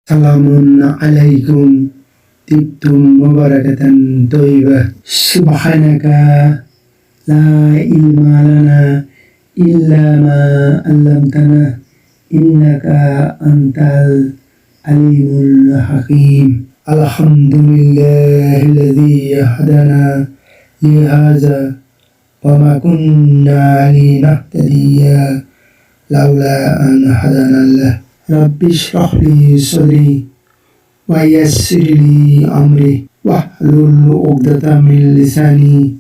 সালামুন আলাইকুম তিবতুম মুবারাকাতান তয়্যিবা সুবহানাকা লা ইলমা লানা ইল্লা মা আল্লামতানা ইন্নাকা আনতাল আলিমুল হাকিম আলহামদুলিল্লাহিল্লাযী হাদানা লিহাযা ওয়া মা কুন্না লিনাহতাদিয়া লাউলা আন হাদানাল্লাহ Rabbi shrah li sadri wa yassir li amri wahlul 'uqdatam min lisani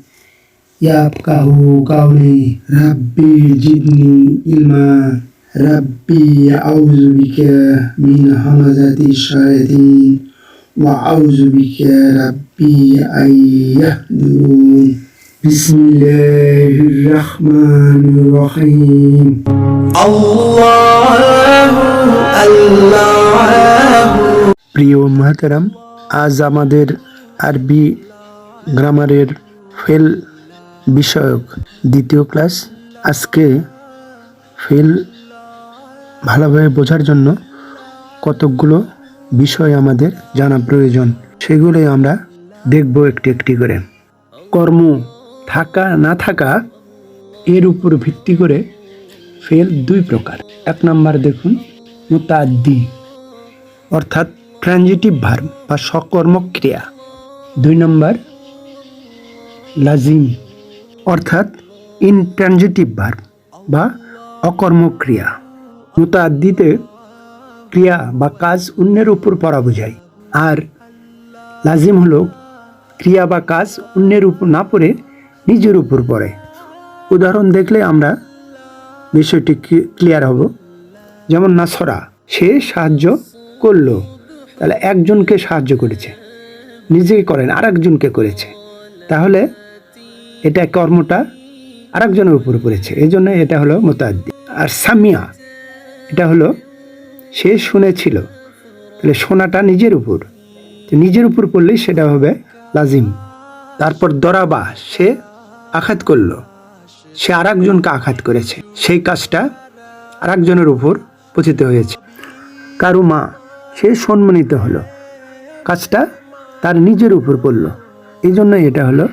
yafqahu qawli Rabbi zidni ilma Rabbi a'udzu bika min hamazati syayatin wa a'udzu bika Rabbi an yahdurun Bismillahirrahmanirrahim প্রিয় মুহতারাম, আজ আমাদের আরবি গ্রামারের ফেল বিষয়ক দ্বিতীয় class. আজকে fail ভালোভাবে বোঝার জন্য কতকগুলো বিষয় আমাদের জানা প্রয়োজন, সেগুলোই আমরা দেখব একটি একটি করে। কর্ম থাকা না থাকা এর উপর ভিত্তি করে ফেল দুই প্রকার। এক নম্বর দেখুন মুতাআদ্দি, অর্থাৎ ট্রানজিটিভ ভার্ব বা সকর্মক ক্রিয়া। দুই নম্বর লাজিম, অর্থাৎ ইনট্রানজিটিভ ভার্ব বা অকর্মক ক্রিয়া। মুতাআদ্দিতে ক্রিয়া বা কাজ অন্যের উপর পড়া বোঝায়, আর লাজিম হলো ক্রিয়া বা কাজ অন্যের উপর না পড়ে নিজের উপর পড়ে। উদাহরণ দেখলে আমরা বিষয়টি ক্লিয়ার হব। যেমন নাসরা, সে সাহায্য করলো, তাহলে একজনকে সাহায্য করেছে, নিজেকে করেন আরেকজনকে করেছে, তাহলে এটা কর্মটা আরেকজনের উপর পড়েছে, এই জন্য এটা হলো মুতাআদ্দি। আর সামিয়া, এটা হলো সে শুনেছিল, তাহলে শোনাটা নিজের উপর, নিজের উপর পড়লেই সেটা হবে লাজিম। তারপর দরাবা, সে আঘাত করলো, সে আরেকজনকে আঘাত করেছে, সেই কাজটা আরেকজনের উপর পতিত হয়েছে। কারুমা, সে সম্মানিত হলো, কাজটা তার নিজের উপর পড়লো, এই জন্য এটা হলো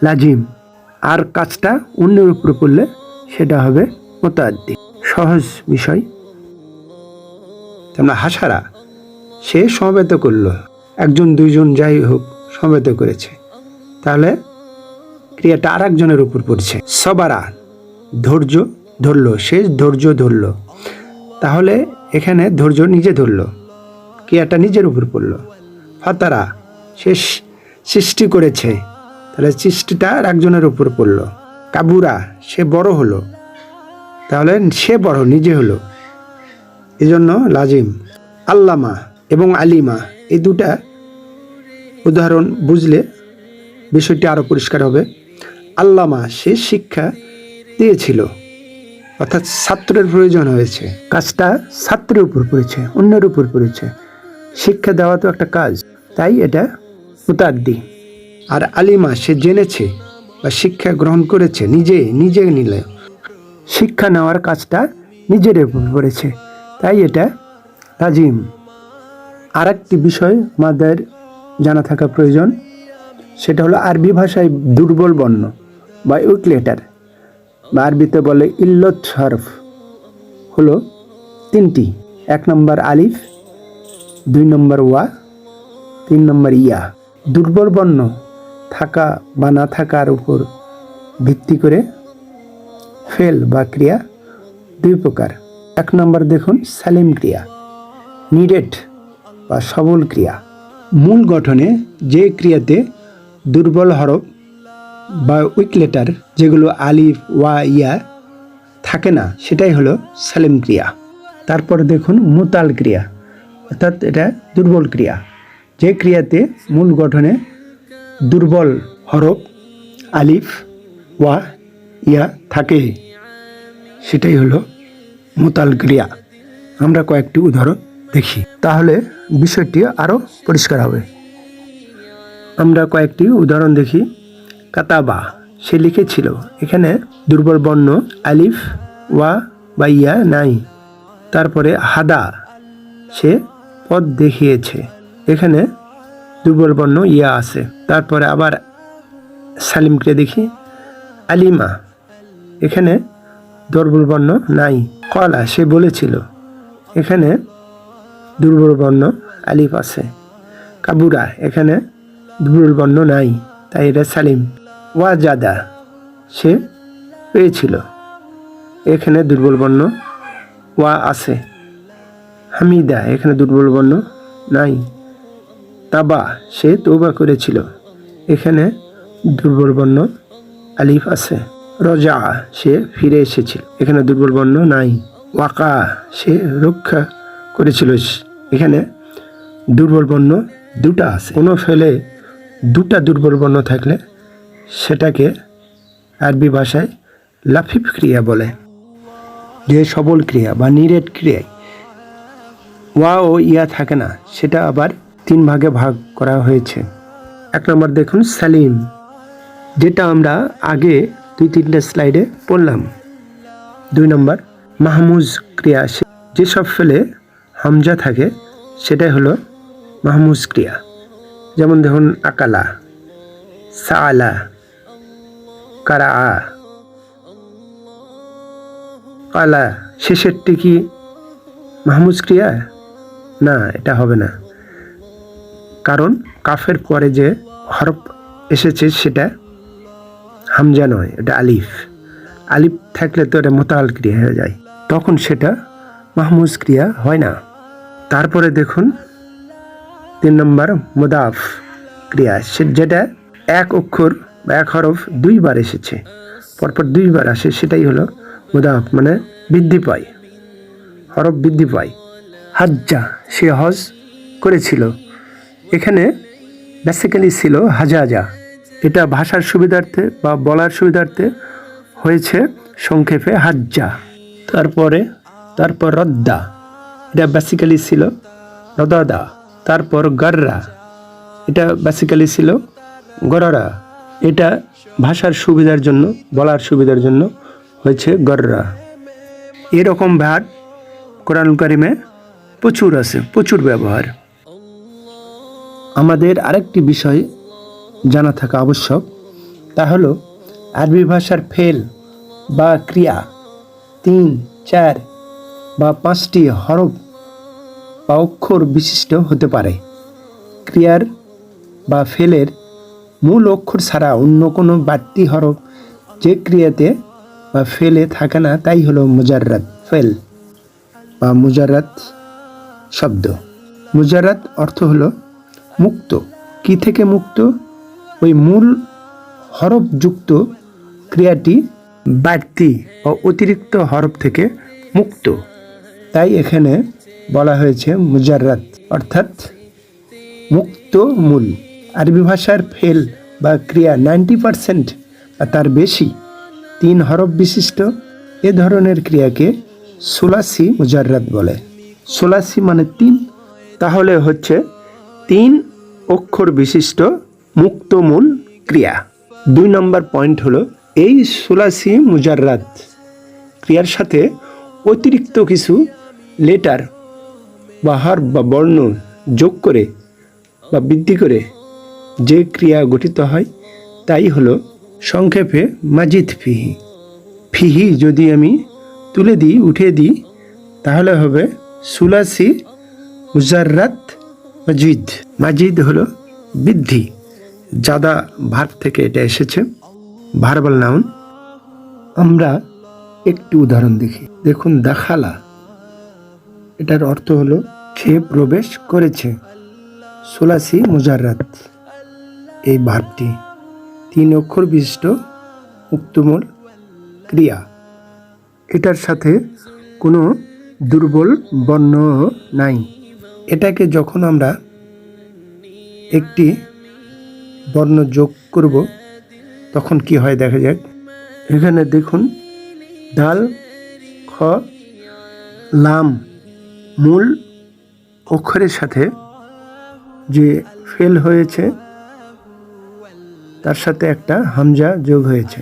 লাজিম। আর কাজটা অন্যের উপর পড়লে সেটা হবে মুতাআদ্দি। সহজ বিষয়। তোমরা হাসারা, সে সমবেত করলো, একজন দুইজন যাই হোক সমবেত করেছে, তাহলে ক্রিয়াটা আরেকজনের উপর পড়ছে। সবারা, ধৈর্য ধরলো, সে ধৈর্য ধরলো, তাহলে এখানে ধৈর্য নিজে ধরলো, ক্রিয়াটা নিজের উপর পড়লো। ফাতারা, সে সৃষ্টি করেছে, তাহলে সৃষ্টিটা একজনের উপর পড়লো। কাবুরা, সে বড় হলো, তাহলে সে বড় নিজে হলো, এজন্য লাজিম। আল্লামা এবং আলিমা, এই দুটা উদাহরণ বুঝলে বিষয়টি আরও পরিষ্কার হবে। আল্লামা, সে শিক্ষা দিয়েছিল, অর্থাৎ ছাত্রের প্রয়োজন হয়েছে, কাজটা ছাত্রের উপর পড়েছে, অন্যের উপর পড়েছে। শিক্ষা দেওয়া তো একটা কাজ, তাই এটা মুতাআদ্দি। আর আলিমা, সে জেনেছে বা শিক্ষা গ্রহণ করেছে, নিজে নিলে শিক্ষা নেওয়ার কাজটা নিজের উপর পড়েছে, তাই এটা লাজিম। আর একটি বিষয় আমাদের জানা থাকা প্রয়োজন, সেটা হলো আরবি ভাষায় দুর্বল বর্ণ বা উইক লেটার, বা আরবিতে বলে ইল্লত হরফ, হলো তিনটি। এক নম্বর আলিফ, দুই নম্বর ওয়া, তিন নম্বর ইয়া। দুর্বল বর্ণ থাকা বা না থাকার উপর ভিত্তি করে ফেল বা ক্রিয়া দুই প্রকার। এক নম্বর দেখুন সালিম ক্রিয়া, নিডেড বা সবল ক্রিয়া। মূল গঠনে যে ক্রিয়াতে দুর্বল হরফ বা উইক লেটার, যেগুলো আলিফ ওয়া ইয়া থাকে না, সেটাই হলো সালিম ক্রিয়া। তারপর দেখুন মুতাল ক্রিয়া, অর্থাৎ এটা দুর্বল ক্রিয়া, যে ক্রিয়াতে মূল গঠনে দুর্বল হরফ আলিফ ওয়া ইয়া থাকে, সেটাই হলো মুতাল ক্রিয়া। আমরা কয়েকটি উদাহরণ দেখি, তাহলে বিষয়টি আরও পরিষ্কার হবে। আমরা কয়েকটি উদাহরণ দেখি। কাতাবা, সে লিখেছিল, এখানে দুর্বল বর্ণ আলিফ ওয়া বা ইয়া নাই। তারপরে হাদা, সে পথ দেখিয়েছে, এখানে দুর্বল বর্ণ ইয়া আছে। তারপরে আবার সালিম ক্রিয়া দেখি, আলিমা, এখানে দুর্বল বর্ণ নাই। কলা, সে বলেছিল, এখানে দুর্বল বর্ণ আলিফ আছে। কাবুরা, এখানে দুর্বল বর্ণ নাই, তাই এটা সালিম। ওয়াজাদা, সে পেয়েছিল, এখানে দুর্বল বর্ণ ওয়া আছে। হামিদা, এখানে দুর্বল বর্ণ নাই। তাবা, সে তওবা করেছিল, এখানে দুর্বল বর্ণ আলিফ আছে। রজা, সে ফিরে এসেছিল, এখানে দুর্বল বর্ণ নাই। ওয়াকা, সে রক্ষা করেছিল, এখানে দুর্বল বর্ণ দুটা আছে। কোনো ফেলে দুটা দুর্বল বর্ণ থাকলে সেটাকে আরবি ভাষায় লাফিফ ক্রিয়া বলে। যে সবল ক্রিয়া বা নিরেট ক্রিয়ায় ওয়া ও ইয়া থাকে না, সেটা আবার 3 ভাগে ভাগ করা হয়েছে। 1 নম্বর দেখুন সালিম, যেটা আমরা আগে 2-3টা স্লাইডে পড়লাম। 2 নম্বর মাহমুজ ক্রিয়া, যেসব ফেলে হামজা থাকে সেটাই হলো মাহমুজ ক্রিয়া। যেমন দেখুন আকালা, সাআলা, কারা, কালা, শেষেরটি কি মাহমুজ ক্রিয়া? না, এটা হবে না, কারণ কাফের পরে যে হরফ এসেছে সেটা হামজা নয়, এটা আলিফ। আলিফ থাকলে তো এটা মোতাল ক্রিয়া হয়ে যায়, তখন সেটা মাহমুজ ক্রিয়া হয় না। তারপরে দেখুন 3 নম্বর মুদাফ ক্রিয়া, যেটা এক অক্ষর বা এক হরফ 2 বার এসেছে, পরপর 2 বার আসে, সেটাই হলো মুদাফ, মানে বৃদ্ধি পায়, হরফ বৃদ্ধি পায়। হাজ্জা, সে হজ করেছিল, এখানে বেসিক্যালি ছিল হাজাজা, এটা ভাষার সুবিধার্থে বা বলার সুবিধার্থে হয়েছে সংক্ষেপে হাজ্জা। তারপর রদ্দা, এটা বেসিক্যালি ছিল রদাদা। তারপর গররা, এটা বেসিক্যালি ছিল গররা, এটা ভাষার সুবিধার জন্য, বলার সুবিধার জন্য হয়েছে গররা। এরকম ভাগ কোরআনুল কারিমে প্রচুর আছে, প্রচুর ব্যবহার। আমাদের আরেকটি বিষয় জানা থাকা আবশ্যক, তা হলো আরবি ভাষার ফেল বা ক্রিয়া 3, 4 বা 5টি হরফ বা অক্ষর বিশিষ্ট হতে পারে। ক্রিয়ার বা ফেলের মূল অক্ষর ছাড়া অন্য কোনো বাড়তি হরফ যে ক্রিয়াতে বা ফেলে থাকে না, তাই হলো মুজাররাদ ফেল বা মুজাররাদ শব্দ। মুজাররাদ অর্থ হলো মুক্ত। কি থেকে মুক্ত? ওই মূল হরফযুক্ত ক্রিয়াটি বাড়তি ও অতিরিক্ত হরফ থেকে মুক্ত, তাই এখানে বলা হয়েছে মুজাররাদ, অর্থাৎ মুক্ত মূল। আরবি ভাষার ফেল বা ক্রিয়া 90% বা তার বেশি 3 হরফ বিশিষ্ট এ ধরনের ক্রিয়াকে সুলাসি মুজাররাদ বলে। সুলাসি মানে 3, তাহলে হচ্ছে 3 অক্ষর বিশিষ্ট মুক্ত মূল ক্রিয়া। 2 নম্বর পয়েন্ট হলো, এই সুলাসি মুজাররাদ ক্রিয়ার সাথে অতিরিক্ত কিছু লেটার বা হরফ বা বর্ণ যোগ করে বা বৃদ্ধি করে যে ক্রিয়া গঠিত হয়, তাই হলো সংক্ষেপে মাজিদ ফিহি। ফিহি যদি আমি তুলে দিই, উঠিয়ে দিই, তাহলে হবে সুলাসি মুজাররাদ মাজিদ। মাজিদ হলো বৃদ্ধি, জাদা ভার্ব থেকে এটা এসেছে, ভার্বাল নাউন। আমরা একটি উদাহরণ দেখি। দেখুন দাখালা, এটার অর্থ হলো সে প্রবেশ করেছে। সুলাসি মুজাররাদ এই ভার্বটি 3 অক্ষর বিশিষ্ট মুক্তমূল ক্রিয়া, এটার সাথে কোনো দুর্বল বর্ণ নাই। এটাকে যখন আমরা একটি বর্ণ যোগ করব তখন কি হয় দেখা যাক। এখানে দেখুন দাল, খ, লাম মূল অক্ষরের সাথে যে ফেল হয়েছে তার সাথে একটা হামজা যোগ হয়েছে,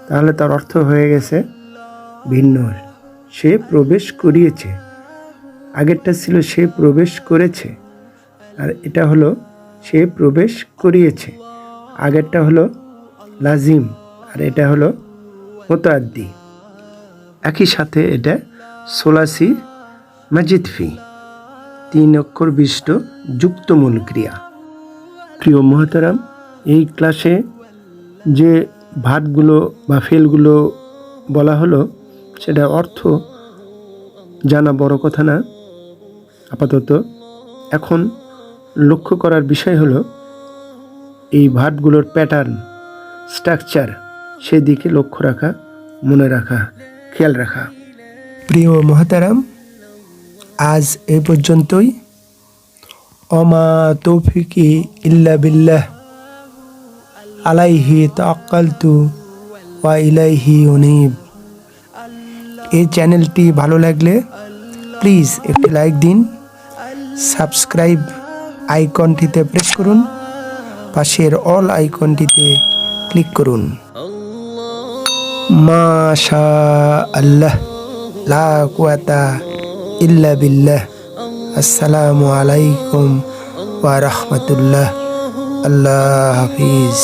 তাহলে তার অর্থ হয়ে গেছে ভিন্ন, সে প্রবেশ করিয়েছে। আগেরটা ছিল সে প্রবেশ করেছে, আর এটা হলো সে প্রবেশ করিয়েছে। আগেরটা হলো লাজিম আর এটা হলো মুতাআদ্দি। একই সাথে এটা সোলাসি মাজিদ ফি, 3 অক্ষর বিশিষ্ট যুক্তমূল ক্রিয়া। প্রিয় মুহতারাম, এই ক্লাসে যে ভার্বগুলো বা ফেলগুলো বলা হলো সেটা অর্থ জানা বড় কথা না আপাতত। এখন লক্ষ্য করার বিষয় হলো এই ভার্বগুলোর প্যাটার্ন, স্ট্রাকচার, সেদিকে লক্ষ্য রাখা, মনে রাখা, খেয়াল রাখা। প্রিয় মুহতারাম, আজ এই পর্যন্তই। ওমা তৌফিকি ইল্লা বিল্লাহ, আলাইহি তাওয়াক্কালতু ওয়া ইলাইহি উনীব। এই চ্যানেলটি ভালো লাগলে প্লিজ একটি লাইক দিন, সাবস্ক্রাইব আইকনটিতে প্রেস করুন, পাশের অল আইকনটিতে ক্লিক করুন। মাশা আল্লাহ, লা কুওয়াতা ইল্লা বিল্লাহ। আসসালামু আলাইকুম ওয়া রাহমাতুল্লাহ। আল্লাহ হাফিজ।